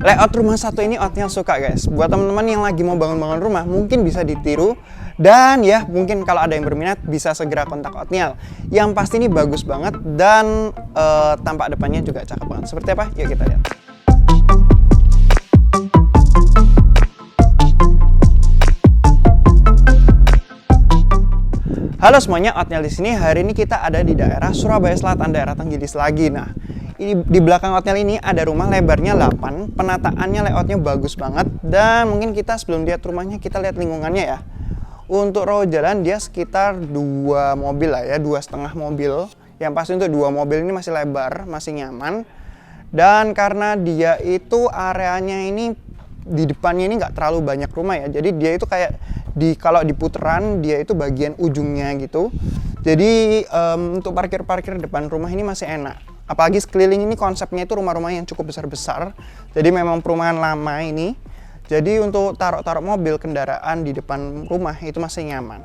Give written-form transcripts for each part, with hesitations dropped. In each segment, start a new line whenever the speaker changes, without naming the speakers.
Layout rumah satu ini Otniel suka guys. Buat teman-teman yang lagi mau bangun-bangun rumah mungkin bisa ditiru. Dan ya mungkin kalau ada yang berminat bisa segera kontak Otniel. Yang pasti ini bagus banget dan tampak depannya juga cakep banget. Seperti apa? Yuk kita lihat. Halo semuanya, Otniel di sini. Hari ini kita ada di daerah Surabaya Selatan, daerah Tenggilis lagi. Nah, ini di belakang Otniel ini ada rumah lebarnya 8, penataannya layoutnya bagus banget. Dan mungkin kita sebelum lihat rumahnya kita lihat lingkungannya ya. Untuk row jalan dia sekitar 2 mobil lah ya, 2,5 mobil. Yang pasti untuk 2 mobil ini masih lebar, masih nyaman. Dan karena dia itu areanya ini di depannya ini nggak terlalu banyak rumah ya, jadi dia itu kayak kalau di putaran dia itu bagian ujungnya gitu. Jadi untuk parkir depan rumah ini masih enak. Apalagi sekeliling ini konsepnya itu rumah-rumah yang cukup besar-besar. Jadi memang perumahan lama ini. Jadi untuk taruh mobil kendaraan di depan rumah itu masih nyaman.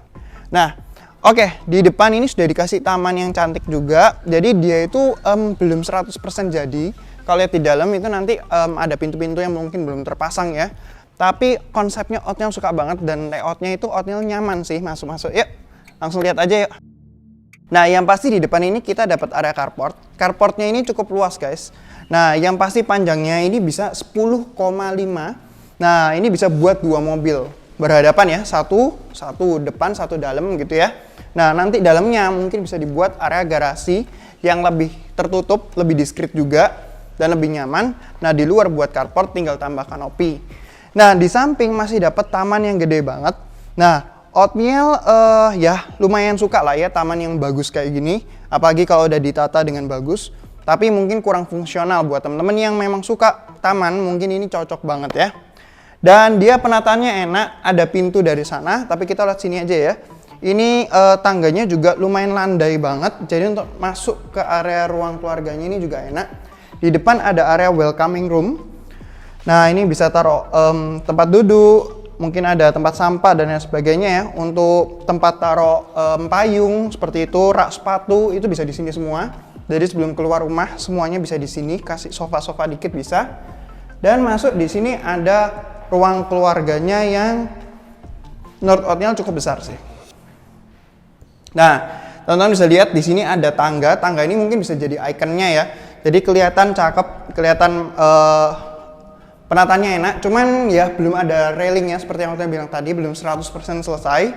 Nah, oke, di depan ini sudah dikasih taman yang cantik juga. Jadi dia itu belum 100% jadi. Kalau lihat di dalam itu nanti ada pintu-pintu yang mungkin belum terpasang ya. Tapi konsepnya Otniel suka banget dan layoutnya itu Otniel nyaman sih masuk-masuk. Yuk, langsung lihat aja yuk. Nah, yang pasti di depan ini kita dapat area carport. Carportnya ini cukup luas guys. Nah, yang pasti panjangnya ini bisa 10,5. Nah, ini bisa buat 2 mobil berhadapan ya. Satu depan, satu dalam gitu ya. Nah, nanti dalamnya mungkin bisa dibuat area garasi yang lebih tertutup, lebih diskret juga dan lebih nyaman. Nah, di luar buat carport tinggal tambah kanopi. Nah, di samping masih dapat taman yang gede banget. Nah, Otniel ya lumayan suka lah ya taman yang bagus kayak gini. Apalagi kalau udah ditata dengan bagus. Tapi mungkin kurang fungsional buat temen-temen yang memang suka taman, mungkin ini cocok banget ya. Dan dia penataannya enak, ada pintu dari sana. Tapi kita lihat sini aja ya. Ini tangganya juga lumayan landai banget. Jadi untuk masuk ke area ruang keluarganya ini juga enak. Di depan ada area welcoming room. Nah, ini bisa taruh tempat duduk, mungkin ada tempat sampah dan lain sebagainya ya. Untuk tempat taruh payung seperti itu, rak sepatu itu bisa di sini semua. Jadi sebelum keluar rumah semuanya bisa di sini, kasih sofa-sofa dikit bisa. Dan masuk di sini ada ruang keluarganya yang menurut Otniel cukup besar sih. Nah, teman-teman bisa lihat di sini ada tangga. Tangga ini mungkin bisa jadi ikonnya ya. Jadi kelihatan cakep, kelihatan penataannya enak. Cuman ya belum ada railingnya seperti yang saya bilang tadi, belum 100% selesai.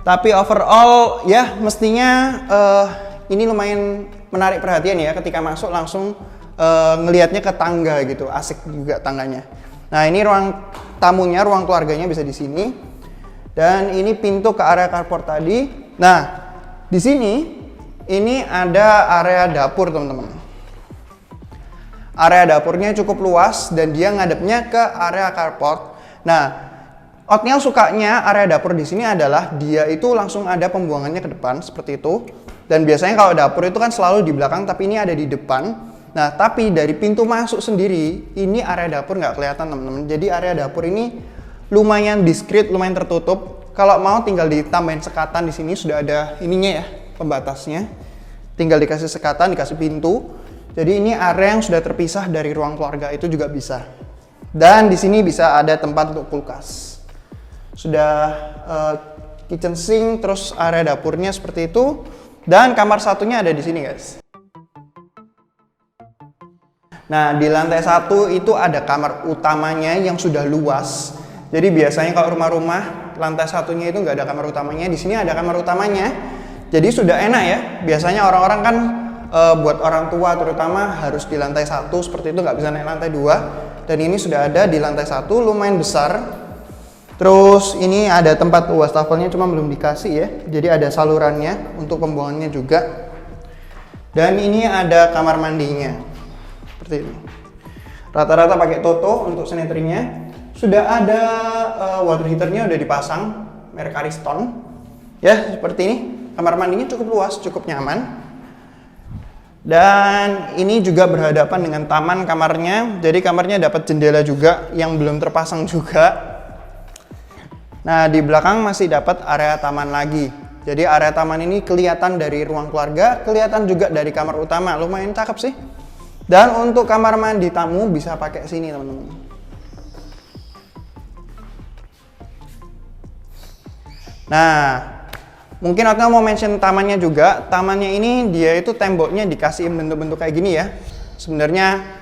Tapi overall ya mestinya ini lumayan menarik perhatian ya ketika masuk langsung ngelihatnya ke tangga gitu. Asik juga tangganya. Nah, ini ruang tamunya, ruang keluarganya bisa di sini. Dan ini pintu ke area carport tadi. Nah, di sini ini ada area dapur teman-teman. Area dapurnya cukup luas dan dia ngadepnya ke area carport. Nah, Otniel sukanya area dapur di sini adalah dia itu langsung ada pembuangannya ke depan seperti itu. Dan biasanya kalau dapur itu kan selalu di belakang, tapi ini ada di depan. Nah, tapi dari pintu masuk sendiri ini area dapur nggak kelihatan teman-teman. Jadi area dapur ini lumayan diskret, lumayan tertutup. Kalau mau tinggal ditambahin sekatan di sini sudah ada ininya ya, pembatasnya. Tinggal dikasih sekatan, dikasih pintu. Jadi ini area yang sudah terpisah dari ruang keluarga itu juga bisa. Dan di sini bisa ada tempat untuk kulkas. Sudah kitchen sink, terus area dapurnya seperti itu. Dan kamar satunya ada di sini guys. Nah, di lantai 1 itu ada kamar utamanya yang sudah luas. Jadi biasanya kalau rumah-rumah lantai satunya itu nggak ada kamar utamanya. Di sini ada kamar utamanya. Jadi sudah enak ya. Biasanya orang-orang kan buat orang tua terutama harus di lantai 1 seperti itu, nggak bisa naik lantai 2. Dan ini sudah ada di lantai 1, lumayan besar. Terus ini ada tempat wastafelnya cuma belum dikasih ya. Jadi ada salurannya untuk pembuangannya juga. Dan ini ada kamar mandinya seperti ini. Rata-rata pakai Toto untuk sanitary-nya. Sudah ada water heater-nya udah dipasang merek Ariston. Ya, seperti ini. Kamar mandinya cukup luas, cukup nyaman. Dan ini juga berhadapan dengan taman kamarnya. Jadi kamarnya dapat jendela juga yang belum terpasang juga. Nah, di belakang masih dapat area taman lagi. Jadi area taman ini kelihatan dari ruang keluarga, kelihatan juga dari kamar utama. Lumayan cakep sih. Dan untuk kamar mandi tamu bisa pakai sini teman-teman. Nah, mungkin Otniel mau mention tamannya juga. Tamannya ini dia itu temboknya dikasih bentuk-bentuk kayak gini ya. Sebenarnya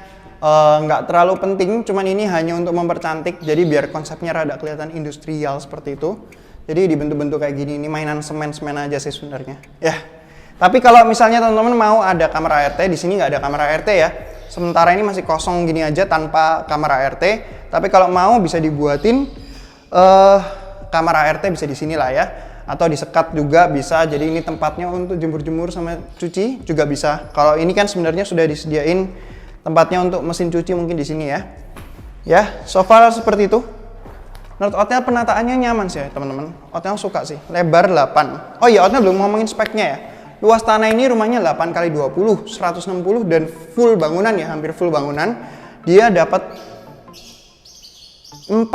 nggak terlalu penting, cuman ini hanya untuk mempercantik. Jadi biar konsepnya rada kelihatan industrial seperti itu. Jadi dibentuk-bentuk kayak gini. Ini mainan semen-semen aja sih sebenarnya. Ya. Tapi kalau misalnya teman-teman mau ada kamar ART, di sini nggak ada kamar ART ya. Sementara ini masih kosong gini aja tanpa kamar ART. Tapi kalau mau bisa dibuatin kamar ART bisa di sini lah ya. Atau disekat juga bisa. Jadi ini tempatnya untuk jemur-jemur sama cuci juga bisa. Kalau ini kan sebenarnya sudah disediain tempatnya untuk mesin cuci mungkin di sini ya. Ya, so far seperti itu. Menurut Otniel penataannya nyaman sih ya teman-teman. Otniel suka sih. Lebar 8. Oh iya, Otniel belum ngomongin speknya ya. Luas tanah ini rumahnya 8x20, 160 dan full bangunan ya, hampir full bangunan. Dia dapat 4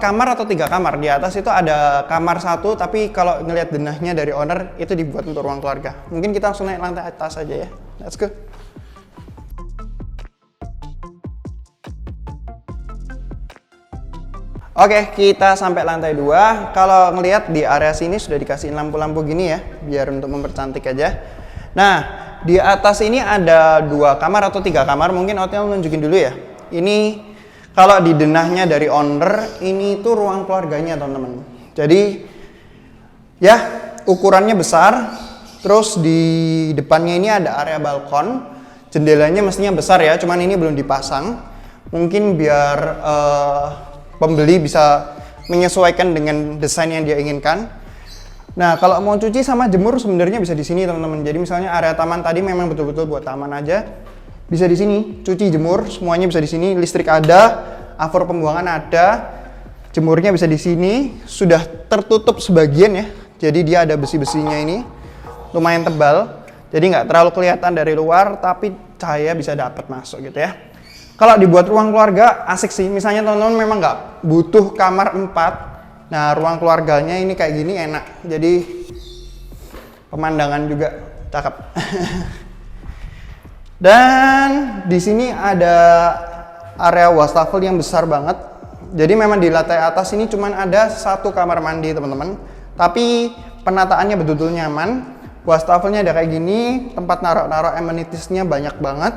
kamar atau 3 kamar. Di atas itu ada kamar 1, tapi kalau ngelihat denahnya dari owner itu dibuat untuk ruang keluarga. Mungkin kita langsung naik lantai atas aja ya. Let's go. Oke, kita sampai lantai 2. Kalau ngelihat di area sini sudah dikasih lampu-lampu gini ya, biar untuk mempercantik aja. Nah, di atas ini ada 2 kamar atau 3 kamar. Mungkin Otniel nunjukin dulu ya. Ini kalau di denahnya dari owner, ini tuh ruang keluarganya teman-teman. Jadi ya ukurannya besar. Terus di depannya ini ada area balkon. Jendelanya mestinya besar ya, cuman ini belum dipasang. Mungkin biar pembeli bisa menyesuaikan dengan desain yang dia inginkan. Nah, kalau mau cuci sama jemur sebenarnya bisa di sini teman-teman. Jadi misalnya area taman tadi memang betul-betul buat taman aja. Bisa di sini, cuci jemur semuanya bisa di sini. Listrik ada, afor pembuangan ada. Jemurnya bisa di sini. Sudah tertutup sebagian ya. Jadi dia ada besi-besinya ini. Lumayan tebal. Jadi nggak terlalu kelihatan dari luar, tapi cahaya bisa dapat masuk gitu ya. Kalau dibuat ruang keluarga asik sih. Misalnya teman-teman memang nggak butuh kamar 4. Nah, ruang keluarganya ini kayak gini enak. Jadi pemandangan juga cakep. Dan di sini ada area wastafel yang besar banget. Jadi memang di lantai atas ini cuma ada 1 kamar mandi teman-teman. Tapi penataannya betul-betul nyaman. Wastafelnya ada kayak gini. Tempat naruh-naruh amenitiesnya banyak banget.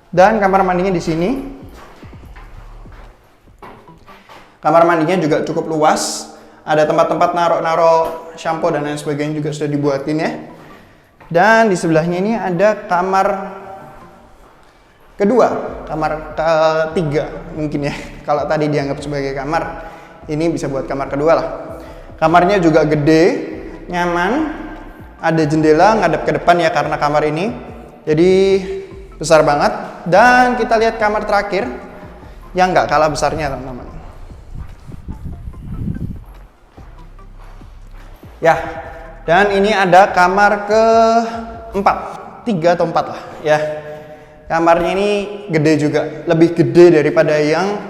Dan kamar mandinya di sini. Kamar mandinya juga cukup luas. Ada tempat-tempat naruh-naruh shampoo dan lain sebagainya juga sudah dibuatin ya. Dan di sebelahnya ini ada kamar kedua, kamar ketiga mungkin ya. Kalau tadi dianggap sebagai kamar, ini bisa buat kamar kedua lah. Kamarnya juga gede, nyaman. Ada jendela ngadep ke depan ya karena kamar ini. Jadi besar banget. Dan kita lihat kamar terakhir yang nggak kalah besarnya teman-teman. Ya, dan ini ada kamar ke-4, 3 atau 4 lah ya. Kamarnya ini gede juga, lebih gede daripada yang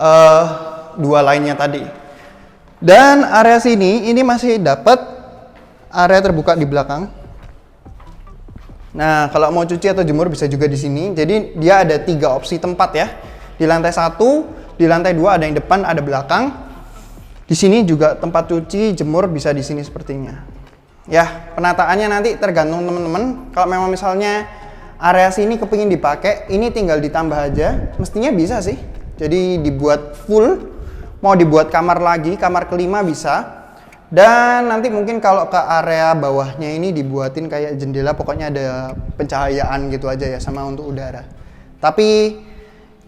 2 lainnya tadi. Dan area sini ini masih dapat area terbuka di belakang. Nah, kalau mau cuci atau jemur bisa juga di sini. Jadi dia ada 3 opsi tempat ya. Di lantai 1, di lantai 2 ada yang depan, ada belakang. Di sini juga tempat cuci, jemur bisa di sini sepertinya. Ya, penataannya nanti tergantung teman-teman. Kalau memang misalnya area sini kepingin dipakai, ini tinggal ditambah aja. Mestinya bisa sih. Jadi dibuat full. Mau dibuat kamar lagi, kamar ke-5 bisa. Dan nanti mungkin kalau ke area bawahnya ini dibuatin kayak jendela, pokoknya ada pencahayaan gitu aja ya, sama untuk udara. Tapi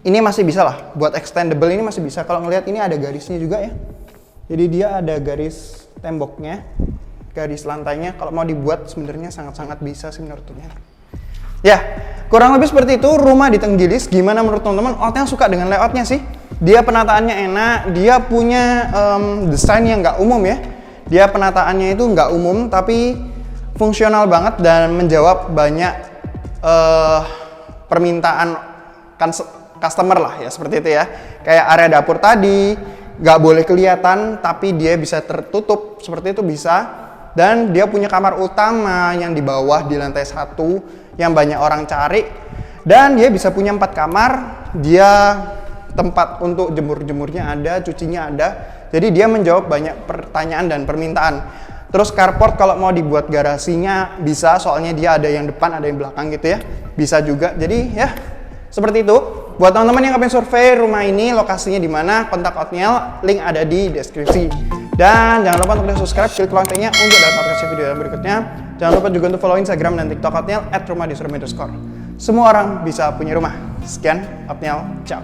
ini masih bisa lah, buat extendable ini masih bisa. Kalau ngelihat ini ada garisnya juga ya. Jadi dia ada garis temboknya, garis lantainya. Kalau mau dibuat sebenarnya sangat-sangat bisa sih menurutnya. Ya, kurang lebih seperti itu rumah di Tenggilis. Gimana menurut teman-teman? Otniel suka dengan layoutnya sih. Dia penataannya enak, dia punya desain yang nggak umum ya. Dia penataannya itu nggak umum, tapi fungsional banget dan menjawab banyak permintaan customer lah ya, seperti itu ya. Kayak area dapur tadi, nggak boleh kelihatan, tapi dia bisa tertutup, seperti itu bisa. Dan dia punya kamar utama yang di bawah di lantai 1, yang banyak orang cari. Dan dia bisa punya 4 kamar, dia tempat untuk jemur-jemurnya ada, cucinya ada. Jadi dia menjawab banyak pertanyaan dan permintaan. Terus carport kalau mau dibuat garasinya bisa, soalnya dia ada yang depan, ada yang belakang gitu ya. Bisa juga. Jadi ya seperti itu. Buat teman-teman yang pengen survei rumah ini, lokasinya di mana, kontak Otniel, link ada di deskripsi. Dan jangan lupa untuk subscribe, klik loncengnya untuk dapat notifikasi video yang berikutnya. Jangan lupa juga untuk follow Instagram dan TikTok Otniel @rumah_di_surabaya_. Semua orang bisa punya rumah. Sekian, Otniel, ciao.